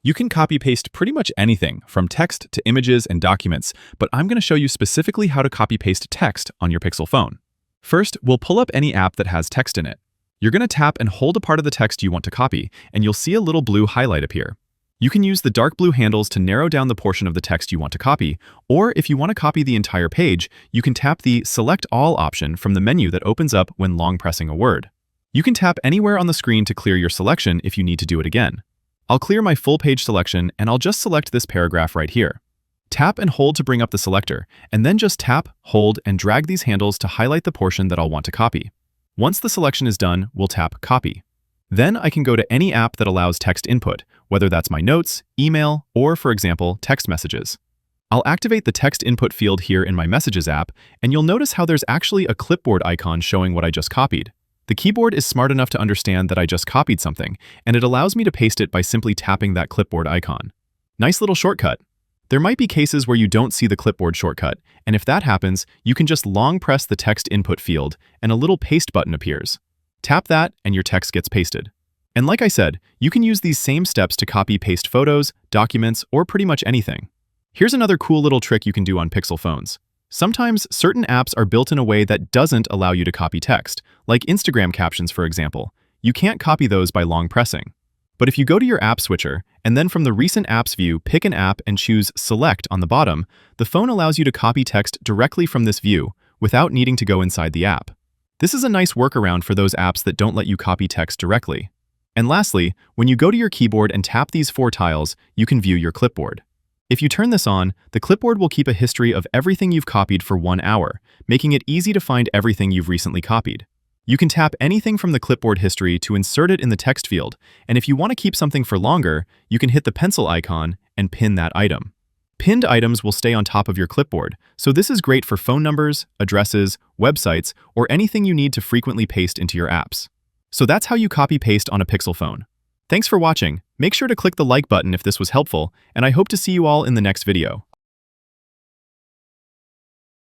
You can copy-paste pretty much anything, from text to images and documents, but I'm going to show you specifically how to copy-paste text on your Pixel phone. First, we'll pull up any app that has text in it. You're going to tap and hold a part of the text you want to copy, and you'll see a little blue highlight appear. You can use the dark blue handles to narrow down the portion of the text you want to copy, or if you want to copy the entire page, you can tap the Select All option from the menu that opens up when long pressing a word. You can tap anywhere on the screen to clear your selection if you need to do it again. I'll clear my full page selection and I'll just select this paragraph right here. Tap and hold to bring up the selector, and then just tap, hold, and drag these handles to highlight the portion that I'll want to copy. Once the selection is done, we'll tap Copy. Then I can go to any app that allows text input, whether that's my notes, email, or, for example, text messages. I'll activate the text input field here in my Messages app, and you'll notice how there's actually a clipboard icon showing what I just copied. The keyboard is smart enough to understand that I just copied something, and it allows me to paste it by simply tapping that clipboard icon. Nice little shortcut. There might be cases where you don't see the clipboard shortcut, and if that happens, you can just long press the text input field and a little paste button appears. Tap that and your text gets pasted. And like I said, you can use these same steps to copy-paste photos, documents, or pretty much anything. Here's another cool little trick you can do on Pixel phones. Sometimes certain apps are built in a way that doesn't allow you to copy text, like Instagram captions, for example. You can't copy those by long pressing. But if you go to your app switcher, and then from the Recent Apps view, pick an app and choose Select on the bottom, the phone allows you to copy text directly from this view without needing to go inside the app. This is a nice workaround for those apps that don't let you copy text directly. And lastly, when you go to your keyboard and tap these 4 tiles, you can view your clipboard. If you turn this on, the clipboard will keep a history of everything you've copied for 1 hour, making it easy to find everything you've recently copied. You can tap anything from the clipboard history to insert it in the text field, and if you want to keep something for longer, you can hit the pencil icon and pin that item. Pinned items will stay on top of your clipboard, so this is great for phone numbers, addresses, websites, or anything you need to frequently paste into your apps. So that's how you copy-paste on a Pixel phone. Thanks for watching. Make sure to click the like button if this was helpful, and I hope to see you all in the next video.